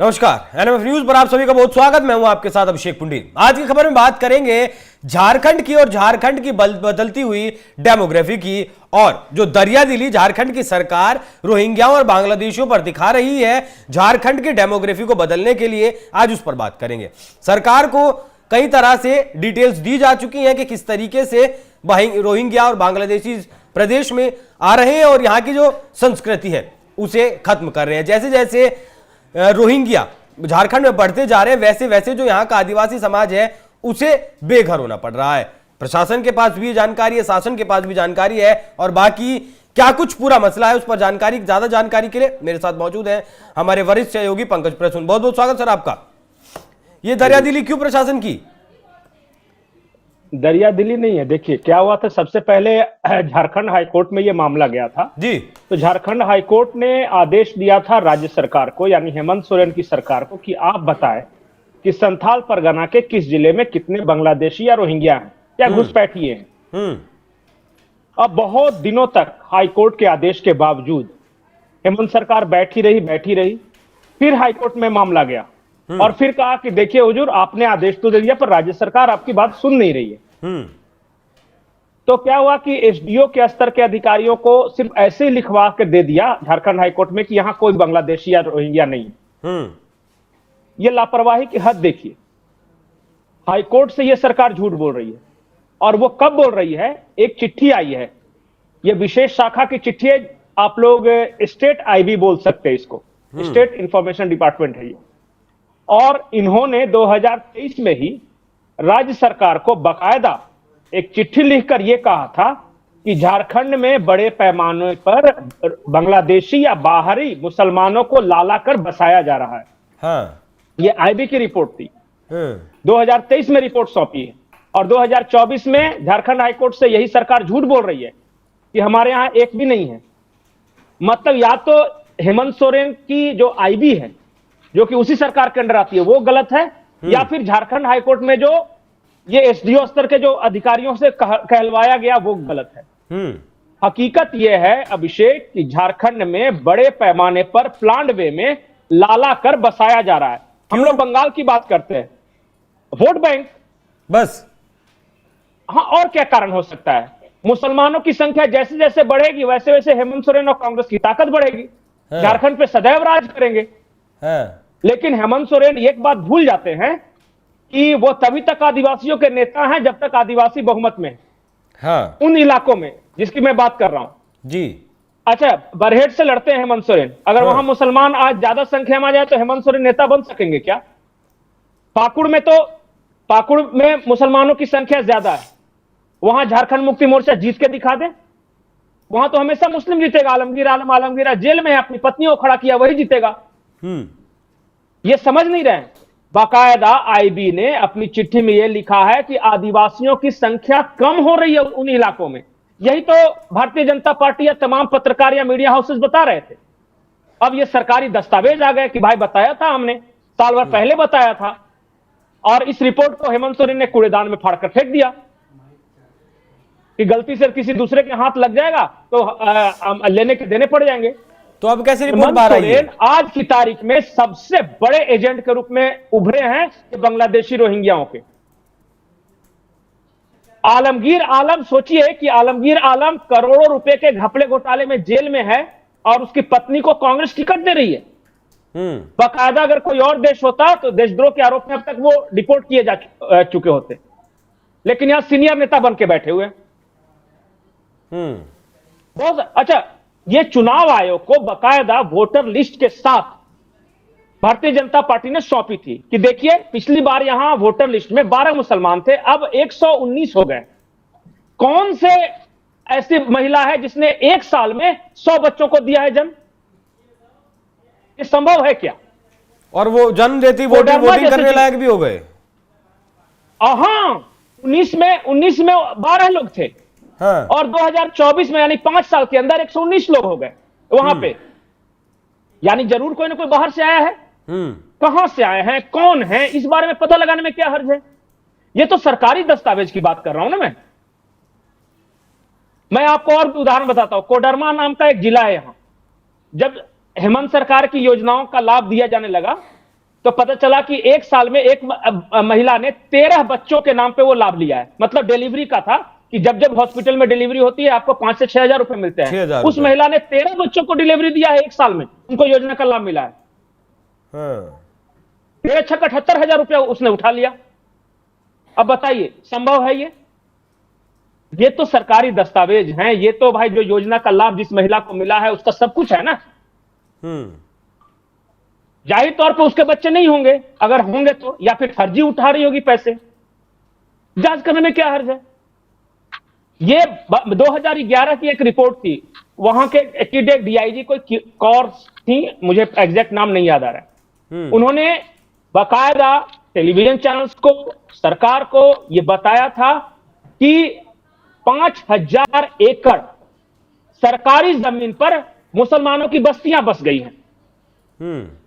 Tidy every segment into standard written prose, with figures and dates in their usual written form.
नमस्कार, NMF news पर आप सभी का बहुत स्वागत। मैं हूं आपके साथ अभिषेक पुंडीर। आज की खबर में बात करेंगे झारखंड की और झारखंड की बदलती हुई डेमोग्राफी की, और जो दरियादिली झारखंड की सरकार रोहिंग्या और बांग्लादेशियों पर दिखा रही है झारखंड की डेमोग्राफी को बदलने के लिए, आज उस पर बात करेंगे। सरकार को कई तरह से डिटेल्स दी जा चुकी हैं कि किस तरीके से रोहिंग्या और बांग्लादेशी प्रदेश में आ रहे हैं और यहाँ की जो संस्कृति है उसे खत्म कर रहे हैं। जैसे जैसे रोहिंग्या झारखंड में बढ़ते जा रहे हैं, वैसे वैसे जो यहाँ का आदिवासी समाज है उसे बेघर होना पड़ रहा है। प्रशासन के पास भी जानकारी है, शासन के पास भी जानकारी है, और बाकी क्या कुछ पूरा मसला है उस पर ज्यादा जानकारी के लिए मेरे साथ मौजूद है हमारे वरिष्ठ सहयोगी पंकज प्रसून। बहुत बहुत स्वागत सर आपका। ये दरियादिली क्यों प्रशासन की? दरियादिली नहीं है। देखिए क्या हुआ था, सबसे पहले झारखंड हाईकोर्ट में ये मामला गया था जी। तो झारखंड हाईकोर्ट ने आदेश दिया था राज्य सरकार को, यानी हेमंत सोरेन की सरकार को, कि आप बताएं कि संथाल परगना के किस जिले में कितने बांग्लादेशी या रोहिंग्या हैं या घुसपैठिए हैं। अब बहुत दिनों तक हाईकोर्ट के आदेश के बावजूद हेमंत सरकार बैठी रही। फिर हाईकोर्ट में मामला गया और फिर कहा कि देखिए हुजूर, आपने आदेश तो दे दिया पर राज्य सरकार आपकी बात सुन नहीं रही है। तो क्या हुआ कि एसडीओ के स्तर के अधिकारियों को सिर्फ ऐसे ही लिखवा कर दे दिया झारखंड हाईकोर्ट में कि यहां कोई बांग्लादेशी या रोहिंग्या नहीं है। ये लापरवाही की हद देखिए। हाईकोर्ट से यह सरकार झूठ बोल रही है, और वो कब बोल रही है? एक चिट्ठी आई है, यह विशेष शाखा की चिट्ठी है, आप लोग स्टेट आईबी बोल सकते हैं इसको, स्टेट इंफॉर्मेशन डिपार्टमेंट है ये। और इन्होंने 2023 में ही राज्य सरकार को बकायदा एक चिट्ठी लिखकर यह कहा था कि झारखंड में बड़े पैमाने पर बांग्लादेशी या बाहरी मुसलमानों को लाला कर बसाया जा रहा है। हाँ। यह आईबी की रिपोर्ट थी। 2023 में रिपोर्ट सौंपी है, और 2024 में झारखंड हाईकोर्ट से यही सरकार झूठ बोल रही है कि हमारे यहां एक भी नहीं है। मतलब या तो हेमंत सोरेन की जो आईबी है, जो कि उसी सरकार के अंडर आती है, वो गलत है, या फिर झारखंड हाईकोर्ट में जो ये एसडीओ स्तर के जो अधिकारियों से कहलवाया गया वो गलत है। हकीकत यह है अभिषेक कि झारखंड में बड़े पैमाने पर प्लान्ड वे में लाला कर बसाया जा रहा है। हम लोग बंगाल की बात करते हैं, वोट बैंक बस। हाँ, और क्या कारण हो सकता है? मुसलमानों की संख्या जैसे जैसे बढ़ेगी वैसे वैसे हेमंत सोरेन और कांग्रेस की ताकत बढ़ेगी। झारखंड पे सदैव राज करेंगे। लेकिन हेमंत सोरेन एक बात भूल जाते हैं कि वो तभी तक आदिवासियों के नेता हैं जब तक आदिवासी बहुमत में। हाँ। उन इलाकों में जिसकी मैं बात कर रहा हूं जी। अच्छा, बरहेट से लड़ते हैं हेमंत सोरेन, अगर वहां मुसलमान आज ज्यादा संख्या में आ जाए तो हेमंत सोरेन नेता बन सकेंगे क्या? पाकुड़ में मुसलमानों की संख्या ज्यादा है, वहां झारखंड मुक्ति मोर्चा जीत के दिखा दे, वहां तो हमेशा मुस्लिम जीतेगा। आलमगीर जेल में है, अपनी पत्नियों को खड़ा किया, वही जीतेगा। ये समझ नहीं रहे। बाकायदा आईबी ने अपनी चिट्ठी में यह लिखा है कि आदिवासियों की संख्या कम हो रही है उन इलाकों में। यही तो भारतीय जनता पार्टी या तमाम पत्रकार या मीडिया हाउसेस बता रहे थे। अब ये सरकारी दस्तावेज आ गए कि भाई बताया था हमने, साल भर पहले बताया था, और इस रिपोर्ट को हेमंत सोरेन ने कूड़ेदान में फाड़कर फेंक दिया कि गलती से किसी दूसरे के हाथ लग जाएगा तो लेने के देने पड़ जाएंगे। तो अब कैसे रिपोर्ट बाहर आई है? आज की तारीख में सबसे बड़े एजेंट के रूप में उभरे हैं कि बांग्लादेशी रोहिंग्याओं के। आलमगीर आलम, सोचिए कि आलमगीर आलम करोड़ों रुपए के घपले घोटाले में जेल में है और उसकी पत्नी को कांग्रेस टिकट दे रही है। बाकायदा अगर कोई और देश होता तो देशद्रोह के आरोप में अब तक वो डिपोर्ट किए जा चुके होते, लेकिन यहां सीनियर नेता बन के बैठे हुए। बहुत अच्छा, ये चुनाव आयोग को बकायदा वोटर लिस्ट के साथ भारतीय जनता पार्टी ने सौंपी थी कि देखिए पिछली बार यहां वोटर लिस्ट में 12 मुसलमान थे, अब 119 हो गए। कौन से ऐसी महिला है जिसने एक साल में 100 बच्चों को दिया है जन्म? ये संभव है क्या? और वो जन्म देती वोटिंग करने लायक भी हो गए। हाँ, 19 में 12 लोग थे। हाँ। और 2024 में यानी 5 साल के अंदर 119 लोग हो गए वहां पे। यानी जरूर कोई ना कोई बाहर से आया है। कहां से आए हैं, कौन है, इस बारे में पता लगाने में क्या हर्ज है? ये तो सरकारी दस्तावेज की बात कर रहा हूं ना मैं आपको और उदाहरण बताता हूं। कोडरमा नाम का एक जिला है यहां। जब हेमंत सरकार की योजनाओं का लाभ दिया जाने लगा तो पता चला कि एक साल में एक महिला ने 13 बच्चों के नाम पे वो लाभ लिया है। मतलब डिलीवरी का था कि जब जब हॉस्पिटल में डिलीवरी होती है आपको 5 से 6 हजार रुपए मिलते हैं। 6,000 उस महिला ने 13 बच्चों को डिलीवरी दिया है एक साल में, उनको योजना का लाभ मिला है। हाँ। 78,000 रुपया उसने उठा लिया। अब बताइए संभव है ये तो सरकारी दस्तावेज हैं, ये तो भाई जो योजना का लाभ जिस महिला को मिला है उसका सब कुछ है ना। जाहिर तौर पर उसके बच्चे नहीं होंगे, अगर होंगे तो, या फिर फर्जी उठा रही होगी पैसे। जांच करने में क्या हर्ज है। ये 2011 की एक रिपोर्ट थी, वहां के डीआईजी कोई कौर थी, मुझे एग्जैक्ट नाम नहीं याद आ रहा है। उन्होंने बाकायदा टेलीविजन चैनल्स को, सरकार को यह बताया था कि 5,000 एकड़ सरकारी जमीन पर मुसलमानों की बस्तियां बस गई हैं।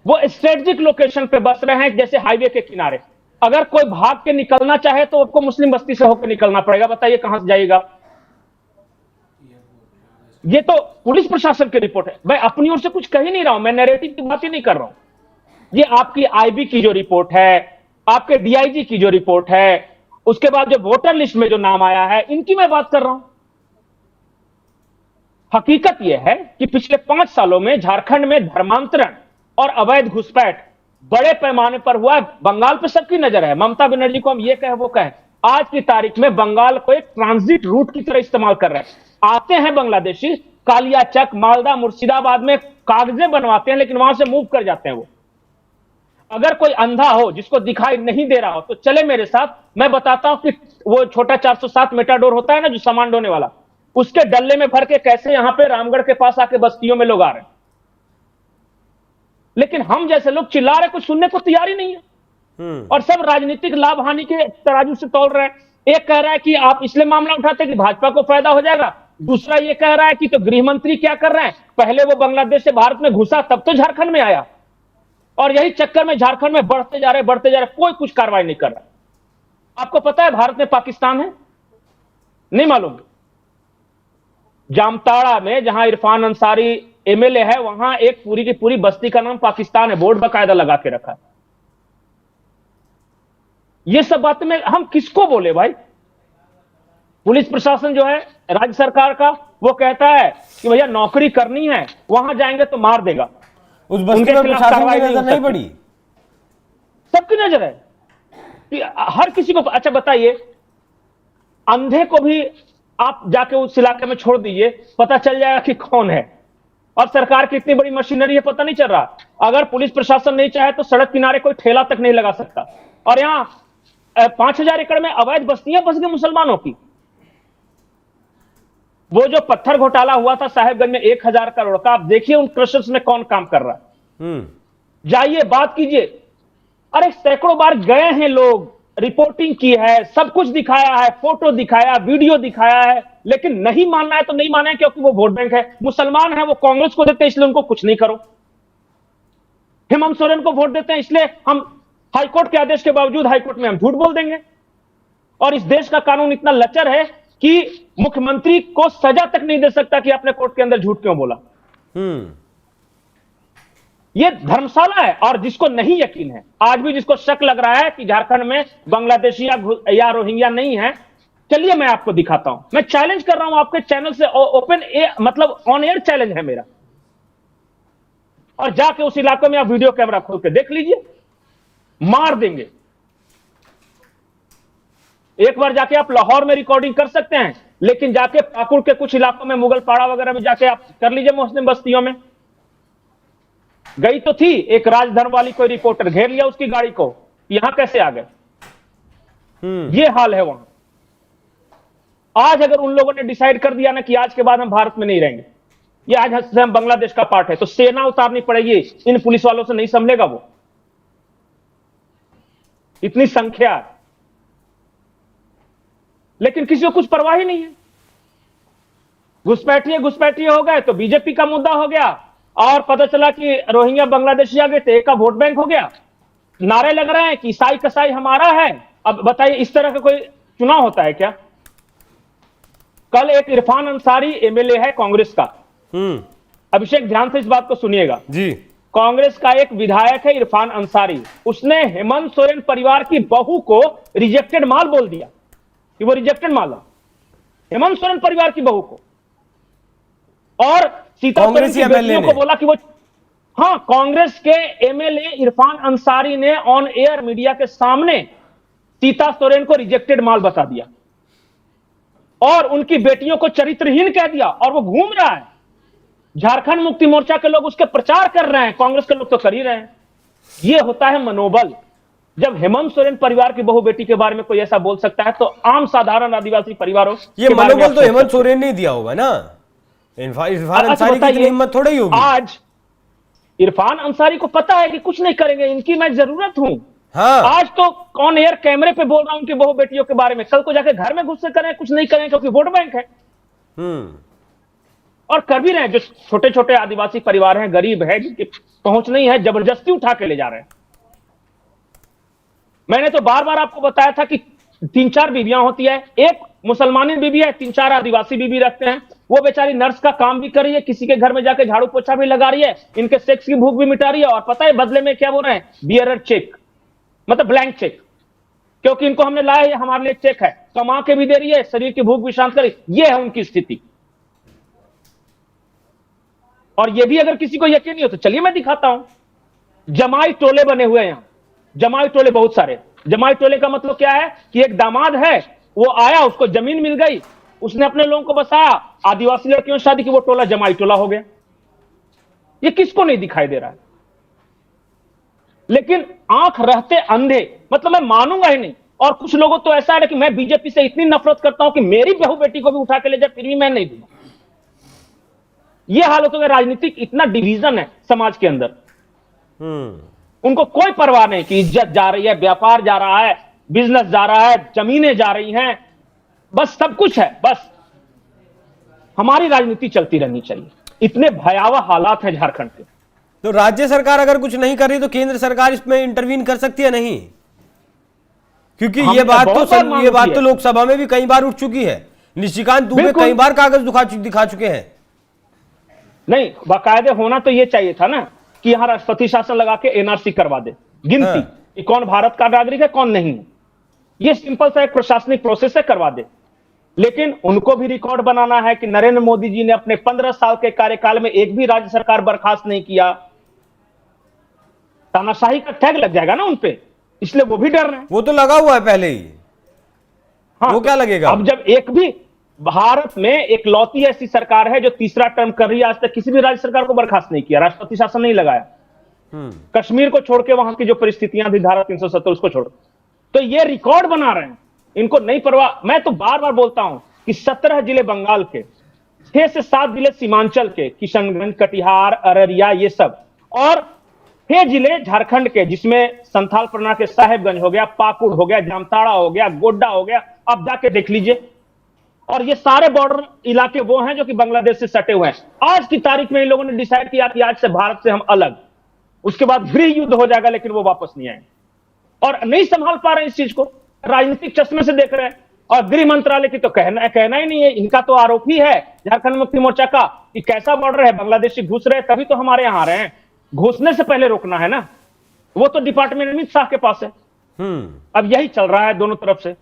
वो स्ट्रेटेजिक लोकेशन पे बस रहे हैं, जैसे हाईवे के किनारे। अगर कोई भाग के निकलना चाहे तो आपको मुस्लिम बस्ती से होकर निकलना पड़ेगा। बताइए कहां से जाइएगा। ये तो पुलिस प्रशासन की रिपोर्ट है। मैं अपनी ओर से कुछ कह ही नहीं रहा हूं, मैं नैरेटिव की बात ही नहीं कर रहा हूं। ये आपकी आईबी की जो रिपोर्ट है, आपके डीआईजी की जो रिपोर्ट है, उसके बाद जो वोटर लिस्ट में जो नाम आया है, इनकी मैं बात कर रहा हूं। हकीकत यह है कि पिछले 5 सालों में झारखंड में धर्मांतरण और अवैध घुसपैठ बड़े पैमाने पर हुआ है। बंगाल पे सबकी नजर है। ममता बनर्जी को हम ये कहें वो कहें, आज की तारीख में बंगाल को एक ट्रांजिट रूट की तरह इस्तेमाल कर रहे हैं। आते हैं बांग्लादेशी, कालियाचक, मालदा, मुर्शिदाबाद में कागजें बनवाते हैं, लेकिन वहां से मूव कर जाते हैं। वो अगर कोई अंधा हो जिसको दिखाई नहीं दे रहा हो तो चले मेरे साथ, मैं बताता हूं कि वो छोटा 407 मेटाडोर होता है ना जो सामान ढोने वाला, उसके डल्ले में भर के कैसे यहां पे रामगढ़ के पास आके बस्तियों में लोग आ रहे हैं। लेकिन हम जैसे लोग चिल्ला रहे, कुछ सुनने को तैयार ही नहीं है। और सब राजनीतिक लाभ हानि के तराजू से तोल रहे हैं। एक कह रहा है कि आप इसलिए मामला उठाते कि भाजपा को फायदा हो जाएगा, दूसरा ये कह रहा है कि तो गृह मंत्री क्या कर रहे हैं, पहले वो बांग्लादेश से भारत में घुसा तब तो झारखंड में आया, और यही चक्कर में झारखंड में बढ़ते जा रहे, कोई कुछ कार्रवाई नहीं कर रहा। आपको पता है भारत में पाकिस्तान है? नहीं मालूम। जामताड़ा में जहां इरफान अंसारी एमएलए है, वहां एक पूरी की पूरी बस्ती का नाम पाकिस्तान है, बोर्ड बाकायदा लगा के रखा है। ये सब बातें में हम किसको बोले भाई। पुलिस प्रशासन जो है राज्य सरकार का, वो कहता है कि भैया नौकरी करनी है, वहां जाएंगे तो मार देगा। उस बस्ती में प्रशासन की नजर नहीं पड़ी? सबकी नजर है कि हर किसी को। अच्छा बताइए, अंधे को भी आप जाके उस इलाके में छोड़ दीजिए, पता चल जाएगा कि कौन है। और सरकार की इतनी बड़ी मशीनरी है, पता नहीं चल रहा। अगर पुलिस प्रशासन नहीं चाहे तो सड़क किनारे कोई ठेला तक नहीं लगा सकता। और यहां 5,000 एकड़ में अवैध बस्तियां बस गई मुसलमानों की। वो जो पत्थर घोटाला हुआ था साहेबगंज में 1,000 करोड़ का, आप देखिए उन क्रशर्स में कौन काम कर रहा है। जाइए बात कीजिए। अरे सैकड़ों बार गए हैं लोग, रिपोर्टिंग की है, सब कुछ दिखाया है, फोटो दिखाया, वीडियो दिखाया है, लेकिन नहीं मानना है तो नहीं माना है, क्योंकि वो वोट बैंक है, मुसलमान है, वो कांग्रेस को देते हैं इसलिए उनको कुछ नहीं करो। हेमंत सोरेन को वोट देते हैं इसलिए हम हाईकोर्ट के आदेश के बावजूद हाईकोर्ट में हम झूठ बोल देंगे। और इस देश का कानून इतना लचर है कि मुख्यमंत्री को सजा तक नहीं दे सकता कि आपने कोर्ट के अंदर झूठ क्यों बोला। यह धर्मशाला है। और जिसको नहीं यकीन है, आज भी जिसको शक लग रहा है कि झारखंड में बांग्लादेशी या रोहिंग्या नहीं है, चलिए मैं आपको दिखाता हूं। मैं चैलेंज कर रहा हूं आपके चैनल से, ओपन मतलब ऑन एयर चैलेंज है मेरा। और जाके उस इलाके में आप वीडियो कैमरा खोल के देख लीजिए, मार देंगे। एक बार जाके आप लाहौर में रिकॉर्डिंग कर सकते हैं, लेकिन जाके पाकुड़ के कुछ इलाकों में, मुगलपाड़ा वगैरह में जाके आप कर लीजिए, मुस्लिम बस्तियों में। गई तो थी एक राजधर्म वाली कोई रिपोर्टर, घेर लिया उसकी गाड़ी को, यहां कैसे आ गए। ये हाल है वहां। आज अगर उन लोगों ने डिसाइड कर दिया ना कि आज के बाद हम भारत में नहीं रहेंगे, ये आज से हम बांग्लादेश का पार्ट है, तो सेना उतारनी पड़ेगी। इन पुलिस वालों से नहीं संभलेगा वो, इतनी संख्या। लेकिन किसी को कुछ परवाह ही नहीं है। घुसपैठिए हो गए तो बीजेपी का मुद्दा हो गया, और पता चला कि रोहिंग्या बांग्लादेशी आ गए तो एक का वोट बैंक हो गया। नारे लग रहे हैं कि ईसाई कसाई हमारा है। अब बताइए, इस तरह का कोई चुनाव होता है क्या? कल एक इरफान अंसारी एमएलए है कांग्रेस का। अभिषेक ध्यान से इस बात को सुनिएगा जी। कांग्रेस का एक विधायक है इरफान अंसारी, उसने हेमंत सोरेन परिवार की बहू को रिजेक्टेड माल बोल दिया कि वो रिजेक्टेड माल है, हेमंत सोरेन परिवार की बहू को। और सीता सोरेन की बेटियों को बोला कि वो, हाँ, कांग्रेस के एमएलए इरफान अंसारी ने ऑन एयर मीडिया के सामने सीता सोरेन को रिजेक्टेड माल बता दिया और उनकी बेटियों को चरित्रहीन कह दिया। और वो घूम रहा है, झारखंड मुक्ति मोर्चा के लोग उसके प्रचार कर रहे हैं, कांग्रेस के लोग तो कर ही रहे हैं। ये होता है मनोबल। जब हेमंत सोरेन परिवार की बहू बेटी के बारे में कोई ऐसा बोल सकता है तो आम साधारण आदिवासी परिवारों ये मनोबल तो हेमंत सोरेन ने दिया होगा ना, इरफान अंसारी की इतनी हिम्मत थोड़ी होगी। आज इरफान अंसारी को पता है कि कुछ नहीं करेंगे, इनकी मैं जरूरत हूं। हाँ। आज तो ऑन एयर कैमरे पे बोल रहा हूं उनकी बहू बेटियों के बारे में, कल को जाके घर में गुस्से करें, कुछ नहीं करें क्योंकि वोट बैंक है। और कर भी रहे हैं। जो छोटे छोटे आदिवासी परिवार हैं, गरीब है, जिनकी पहुंच नहीं है, जबरदस्ती उठा के ले जा रहे हैं। मैंने तो बार बार आपको बताया था कि 3-4 बीवियां होती है, एक मुसलमानी बीवी है, 3-4 आदिवासी बीवी रखते हैं। वो बेचारी नर्स का काम भी कर रही है, किसी के घर में जाके झाड़ू पोछा भी लगा रही है, इनके सेक्स की भूख भी मिटा रही है। और पता है बदले में क्या बोल रहे हैं? बियरर चेक, मतलब ब्लैंक चेक, क्योंकि इनको हमने लाया, ये हमारे लिए चेक है। कमा के भी दे रही है, शरीर की भूख भी शांत कर रही है। ये है उनकी स्थिति। और ये भी अगर किसी को यकीन नहीं हो तो चलिए मैं दिखाता हूं। जमाई टोले बने हुए हैं यहां, जमाई टोले बहुत सारे। जमाई टोले का मतलब क्या है कि एक दामाद है, वो आया, उसको जमीन मिल गई, उसने अपने लोगों को बसाया, आदिवासी लड़कियों से शादी की, वो टोला जमाई टोला हो गया। ये किसको नहीं दिखाई दे रहा है? लेकिन आंख रहते अंधे, मतलब मैं मानूंगा ही नहीं। और कुछ लोगों तो ऐसा है कि मैं बीजेपी से इतनी नफरत करता हूं कि मेरी बहू बेटी को भी उठा के ले जाए फिर भी मैं नहीं दूंगा। यह हालतों में राजनीतिक इतना डिवीजन है समाज के अंदर। उनको कोई परवाह नहीं कि इज्जत जा रही है, व्यापार जा रहा है, बिजनेस जा रहा है, जमीनें जा रही हैं, बस सब कुछ है। बस हमारी राजनीति चलती रहनी चाहिए। इतने भयावह हालात हैं झारखंड के। तो राज्य सरकार अगर कुछ नहीं कर रही तो केंद्र सरकार इसमें इंटरवीन कर सकती है नहीं? क्योंकि ये बात तो लोकसभा में भी कई बार उठ चुकी है। निशिकांत दुबे कई बार कागज दिखा चुके हैं। नहीं, बाकायदे होना तो ये चाहिए था ना कि यहां राष्ट्रपति शासन लगा के एनआरसी करवा दे, गिनती कि कौन भारत का नागरिक है कौन नहीं है। ये सिंपल सा एक प्रशासनिक प्रोसेस से करवा दे। लेकिन उनको भी रिकॉर्ड बनाना है कि नरेंद्र मोदी जी ने अपने 15 साल के कार्यकाल में एक भी राज्य सरकार बर्खास्त नहीं किया। तानाशाही का टैग लग जाएगा ना उनपे, इसलिए वो भी डर रहे हैं। वो तो लगा हुआ है पहले ही। हाँ, वो क्या लगेगा? अब जब एक भी भारत में एक लौती ऐसी सरकार है जो तीसरा टर्म कर रही है, आज तक किसी भी राज्य सरकार को बर्खास्त नहीं किया, राष्ट्रपति शासन नहीं लगाया। कश्मीर को छोड़ के वहां की जो परिस्थितियां थी, धारा 370 उसको छोड़, तो ये रिकॉर्ड बना रहे हैं। इनको नहीं परवाह। मैं तो बार बार बोलता हूं कि 17 जिले बंगाल के, 6 से 7 जिले सीमांचल के, किशनगंज, कटिहार, अररिया, ये सब, और 6 जिले झारखंड के, जिसमें संथाल परगना के साहेबगंज हो गया, पाकुड़ हो गया, जामताड़ा हो गया, गोड्डा हो गया, अब जाके देख लीजिए। और ये सारे बॉर्डर इलाके वो हैं जो कि बांग्लादेश से सटे हुए हैं। आज की तारीख में इन लोगों ने डिसाइड किया कि आज से भारत से हम अलग, उसके बाद गृह युद्ध हो जाएगा, लेकिन वो वापस नहीं आएंगे। और नहीं संभाल पा रहे हैं इस चीज को, राजनीतिक चश्मे से देख रहे हैं। और गृह मंत्रालय की तो कहना ही नहीं है। इनका तो आरोप ही है झारखंड मुक्ति मोर्चा का कि कैसा बॉर्डर है, बांग्लादेशी घुस रहे, तभी तो हमारे यहां आ रहे हैं। घुसने से पहले रोकना है ना, वो तो डिपार्टमेंट अमित शाह के पास है। अब यही चल रहा है दोनों तरफ से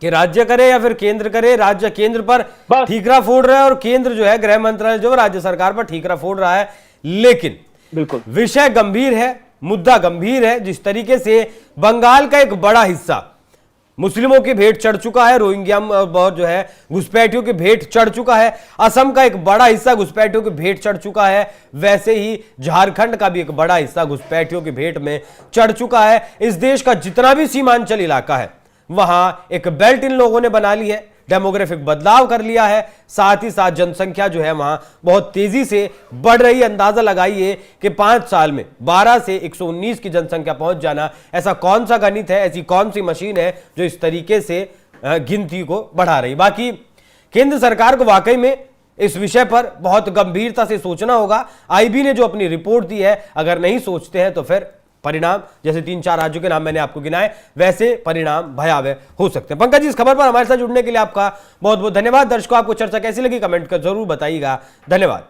कि राज्य करे या फिर केंद्र करे। राज्य केंद्र पर ठीकरा फोड़ रहा है और केंद्र जो है गृह मंत्रालय जो राज्य सरकार पर ठीकरा फोड़ रहा है। लेकिन बिल्कुल विषय गंभीर है, मुद्दा गंभीर है। जिस तरीके से बंगाल का एक बड़ा हिस्सा मुस्लिमों की भेंट चढ़ चुका है, रोहिंग्या बहुत जो है घुसपैठियों की भेंट चढ़ चुका है, असम का एक बड़ा हिस्सा घुसपैठियों की भेंट चढ़ चुका है, वैसे ही झारखंड का भी एक बड़ा हिस्सा घुसपैठियों की भेंट में चढ़ चुका है। इस देश का जितना भी सीमांचल इलाका है वहां एक बेल्ट इन लोगों ने बना ली है, डेमोग्राफिक बदलाव कर लिया है, साथ ही साथ जनसंख्या जो है वहां बहुत तेजी से बढ़ रही है। अंदाजा लगाइए कि 5 साल में 12 से 119 की जनसंख्या पहुंच जाना, ऐसा कौन सा गणित है, ऐसी कौन सी मशीन है जो इस तरीके से गिनती को बढ़ा रही। बाकी केंद्र सरकार को वाकई में इस विषय पर बहुत गंभीरता से सोचना होगा। आईबी ने जो अपनी रिपोर्ट दी है, अगर नहीं सोचते हैं तो फिर परिणाम, जैसे 3-4 राज्यों के नाम मैंने आपको गिनाए, वैसे परिणाम भयावह हो सकते हैं। पंकज जी, इस खबर पर हमारे साथ जुड़ने के लिए आपका बहुत बहुत धन्यवाद। दर्शकों, आपको चर्चा कैसी लगी कमेंट कर जरूर बताइएगा। धन्यवाद।